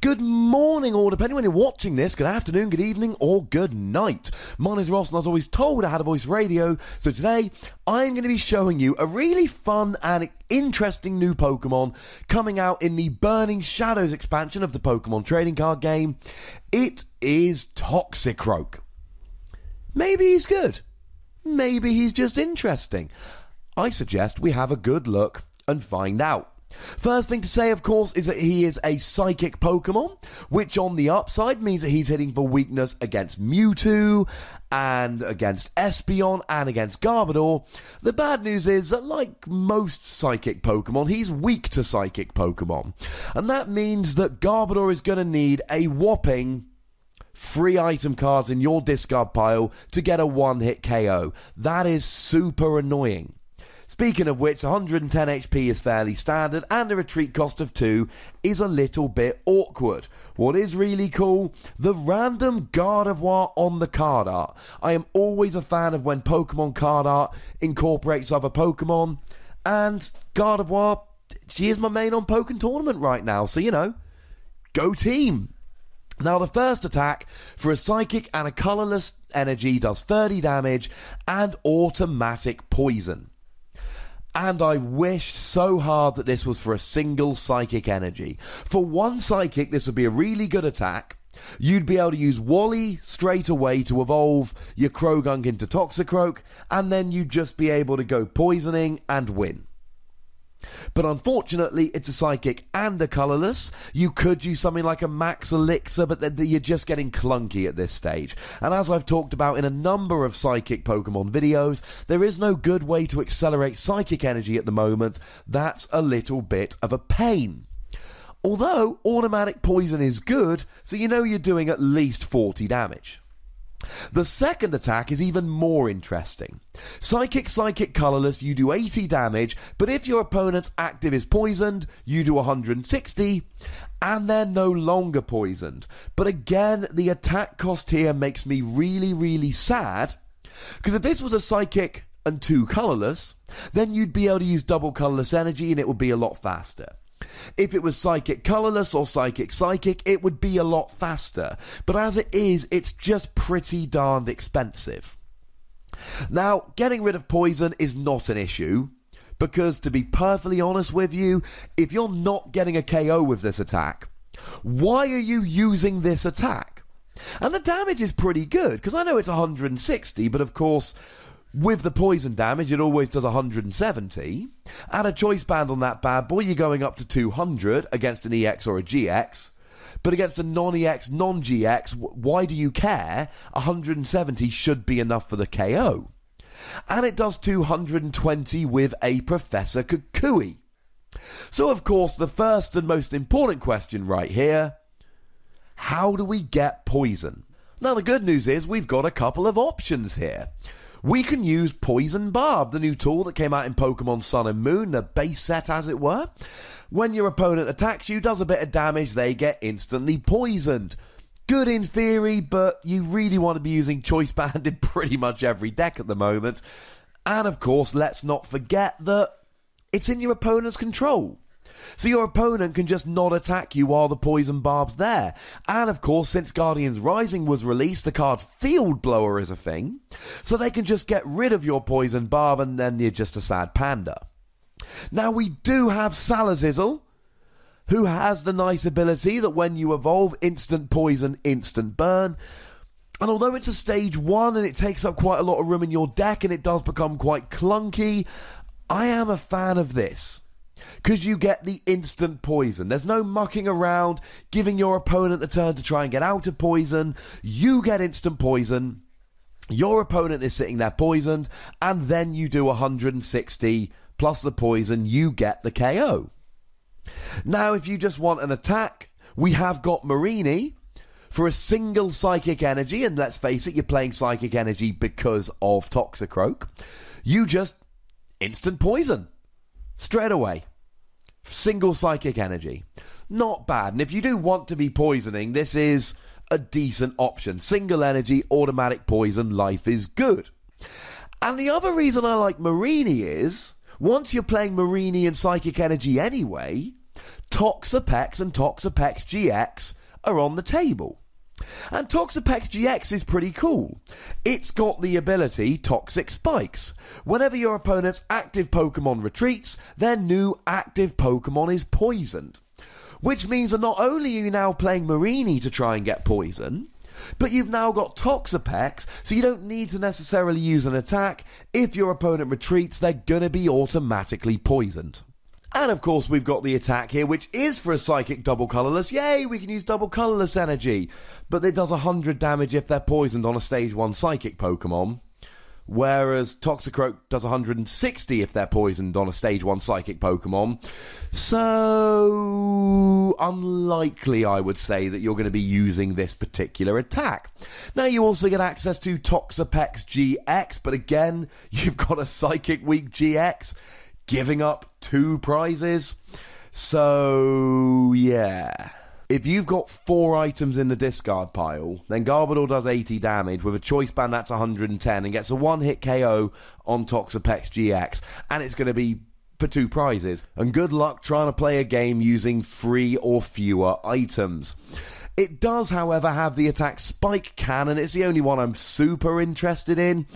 Good morning, or depending when you're watching this, good afternoon, good evening, or good night. My name is Ross, and I was always told I had a voice radio, so today I'm going to be showing you a really fun and interesting new Pokemon coming out in the Burning Shadows expansion of the Pokemon trading card game. It is Toxicroak. Maybe he's good. Maybe he's just interesting. I suggest we have a good look and find out. First thing to say, of course, is that he is a psychic Pokemon, which on the upside means that he's hitting for weakness against Mewtwo, and against Espeon, and against Garbodor. The bad news is that, like most psychic Pokemon, he's weak to psychic Pokemon. And that means that Garbodor is going to need a whopping 3 item cards in your discard pile to get a one-hit KO. That is super annoying. Speaking of which, 110 HP is fairly standard, and a retreat cost of 2 is a little bit awkward. What is really cool? The random Gardevoir on the card art. I am always a fan of when Pokemon card art incorporates other Pokemon, and Gardevoir, she is my main on Pokken Tournament right now, so you know, go team! Now, the first attack for a psychic and a colourless energy does 30 damage and automatic poison. And I wish so hard that this was for a single psychic energy. For one psychic, this would be a really good attack. You'd be able to use Wally straight away to evolve your Croagunk into Toxicroak, and then you'd just be able to go poisoning and win. But unfortunately, it's a psychic and a colourless. You could use something like a Max Elixir, but you're just getting clunky at this stage. And as I've talked about in a number of psychic Pokemon videos, there is no good way to accelerate psychic energy at the moment. That's a little bit of a pain. Although, automatic poison is good, so you know you're doing at least 40 damage. The second attack is even more interesting. Psychic, colourless, you do 80 damage, but if your opponent's active is poisoned, you do 160, and they're no longer poisoned. But again, the attack cost here makes me really, really sad, because if this was a psychic and 2 colourless, then you'd be able to use double colourless energy and it would be a lot faster. If it was psychic colourless or psychic, it would be a lot faster. But as it is, it's just pretty darned expensive. Now, getting rid of poison is not an issue, because to be perfectly honest with you, if you're not getting a KO with this attack, why are you using this attack? And the damage is pretty good, because I know it's 160, but of course, with the poison damage, it always does 170. Add a choice band on that bad boy, you're going up to 200 against an EX or a GX. But against a non-EX, non-GX, why do you care? 170 should be enough for the KO. And it does 220 with a Professor Kukui. So, of course, the first and most important question right here, how do we get poison? Now, the good news is we've got a couple of options here. We can use Poison Barb, the new tool that came out in Pokemon Sun and Moon, the base set as it were. When your opponent attacks you, does a bit of damage, they get instantly poisoned. Good in theory, but you really want to be using Choice Band in pretty much every deck at the moment. And of course, let's not forget that it's in your opponent's control. So your opponent can just not attack you while the Poison Barb's there. And of course, since Guardians Rising was released, the card Field Blower is a thing. So they can just get rid of your Poison Barb and then you're just a sad panda. Now we do have Salazzle, who has the nice ability that when you evolve, instant poison, instant burn. And although it's a stage 1 and it takes up quite a lot of room in your deck and it does become quite clunky, I am a fan of this. Because you get the instant poison. There's no mucking around, giving your opponent a turn to try and get out of poison. You get instant poison. Your opponent is sitting there poisoned. And then you do 160 plus the poison. You get the KO. Now, if you just want an attack, we have got Marini for a single psychic energy. And let's face it, you're playing psychic energy because of Toxicroak. You just instant poison. Straight away. Single psychic energy. Not bad. And if you do want to be poisoning, this is a decent option. Single energy, automatic poison, life is good. And the other reason I like Marini is, once you're playing Marini and psychic energy anyway, Toxapex and Toxapex GX are on the table. And Toxapex GX is pretty cool. It's got the ability Toxic Spikes. Whenever your opponent's active Pokemon retreats, their new active Pokemon is poisoned. Which means that not only are you now playing Mareanie to try and get poison, but you've now got Toxapex, so you don't need to necessarily use an attack. If your opponent retreats, they're gonna be automatically poisoned. And of course we've got the attack here, which is for a Psychic double colourless. Yay, we can use double colourless energy. But it does 100 damage if they're poisoned on a stage 1 Psychic Pokemon. Whereas Toxicroak does 160 if they're poisoned on a stage 1 Psychic Pokemon. So unlikely, I would say, that you're going to be using this particular attack. Now you also get access to Toxapex GX, but again, you've got a Psychic Weak GX. Giving up 2 prizes. So, yeah. If you've got 4 items in the discard pile, then Garbodor does 80 damage. With a Choice Band, that's 110, and gets a 1-hit KO on Toxapex GX. And it's going to be for 2 prizes. And good luck trying to play a game using 3 or fewer items. It does, however, have the attack Spike Cannon. It's the only one I'm super interested in,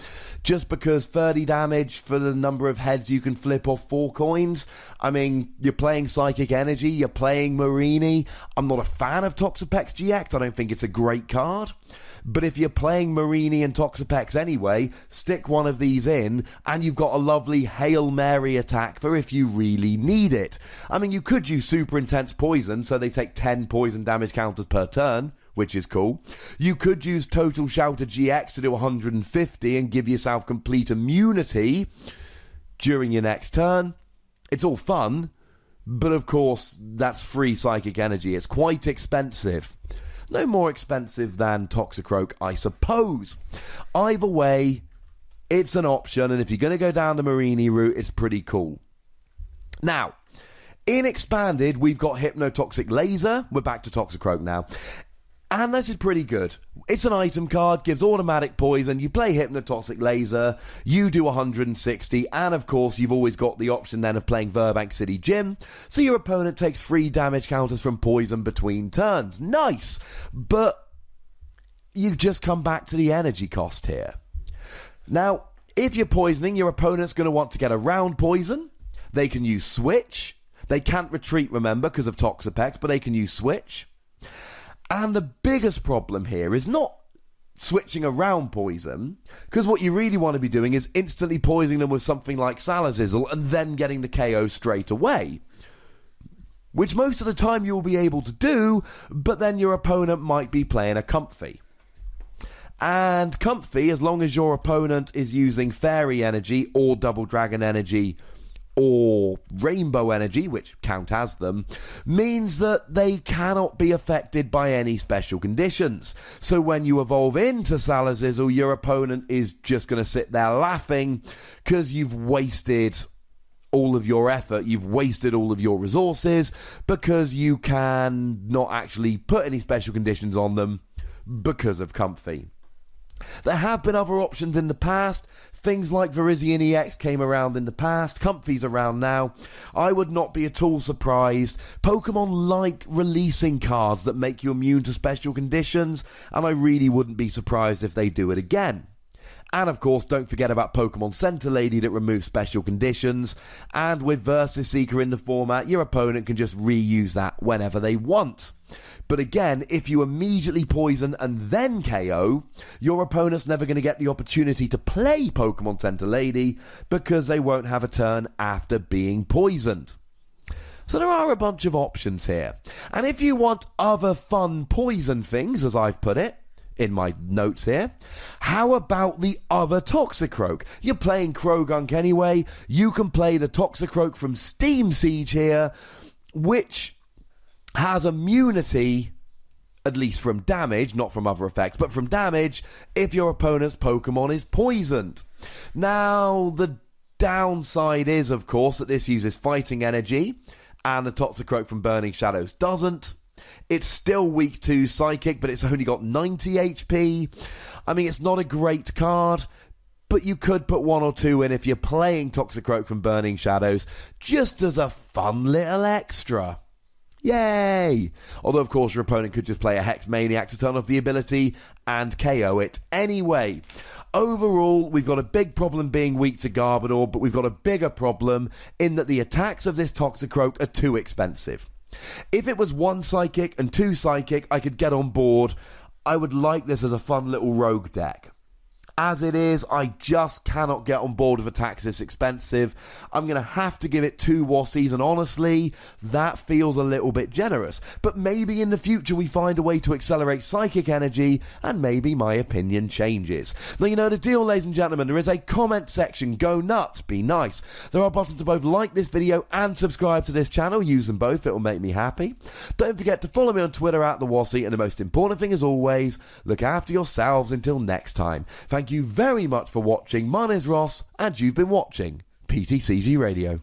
just because 30 damage for the number of heads you can flip off 4 coins. I mean, you're playing Psychic Energy, you're playing Mareanie. I'm not a fan of Toxapex GX. I don't think it's a great card. But if you're playing Mareanie and Toxapex anyway, stick one of these in, and you've got a lovely Hail Mary attack for if you really need it. I mean, you could use Super Intense Poison, so they take 10 poison damage counters per turn, which is cool. You could use Total Shouter GX to do 150 and give yourself complete immunity during your next turn. It's all fun, but of course, that's free Psychic Energy. It's quite expensive. No more expensive than Toxicroak, I suppose. Either way, it's an option, and if you're going to go down the Mareanie route, it's pretty cool. Now, in Expanded, we've got Hypnotoxic Laser. We're back to Toxicroak now. And this is pretty good. It's an item card, gives automatic poison. You play Hypnotoxic Laser, you do 160, and of course you've always got the option then of playing Burbank City Gym, so your opponent takes 3 damage counters from poison between turns. Nice! But you just come back to the energy cost here. Now, if you're poisoning, your opponent's going to want to get around poison. They can use Switch. They can't retreat, remember, because of Toxapex, but they can use Switch. And the biggest problem here is not switching around poison, because what you really want to be doing is instantly poisoning them with something like Salazzle and then getting the KO straight away. Which most of the time you'll be able to do, but then your opponent might be playing a Comfy. And Comfy, as long as your opponent is using Fairy Energy or Double Dragon Energy or Rainbow Energy, which count as them, means that they cannot be affected by any special conditions. So when you evolve into Salazzle, your opponent is just going to sit there laughing because you've wasted all of your effort, you've wasted all of your resources, because you can not actually put any special conditions on them because of Comfy. There have been other options in the past. Things like Virizion EX came around in the past. Comfy's around now. I would not be at all surprised. Pokemon like releasing cards that make you immune to special conditions, and I really wouldn't be surprised if they do it again. And of course, don't forget about Pokemon Center Lady that removes special conditions. And with Versus Seeker in the format, your opponent can just reuse that whenever they want. But again, if you immediately poison and then KO, your opponent's never going to get the opportunity to play Pokemon Center Lady because they won't have a turn after being poisoned. So there are a bunch of options here. And if you want other fun poison things, as I've put it in my notes here, how about the other Toxicroak? You're playing Croagunk anyway. You can play the Toxicroak from Steam Siege here, which has immunity, at least from damage, not from other effects, but from damage if your opponent's Pokemon is poisoned. Now, the downside is, of course, that this uses fighting energy, and the Toxicroak from Burning Shadows doesn't. It's still weak to Psychic, but it's only got 90 HP. I mean, it's not a great card, but you could put 1 or 2 in if you're playing Toxicroak from Burning Shadows, just as a fun little extra. Yay! Although, of course, your opponent could just play a Hex Maniac to turn off the ability and KO it anyway. Overall, we've got a big problem being weak to Garbodor, but we've got a bigger problem in that the attacks of this Toxicroak are too expensive. If it was 1 Psychic and 2 Psychic, I could get on board. I would like this as a fun little rogue deck. As it is, I just cannot get on board with attacks this expensive. I'm going to have to give it 2 Wassies, and honestly, that feels a little bit generous. But maybe in the future we find a way to accelerate psychic energy, and maybe my opinion changes. Now, you know the deal, ladies and gentlemen. There is a comment section. Go nuts. Be nice. There are buttons to both like this video and subscribe to this channel. Use them both. It will make me happy. Don't forget to follow me on Twitter @TheWassie. And the most important thing, as always, look after yourselves until next time. Thank you very much for watching. My name is Ross, and you've been watching PTCG Radio.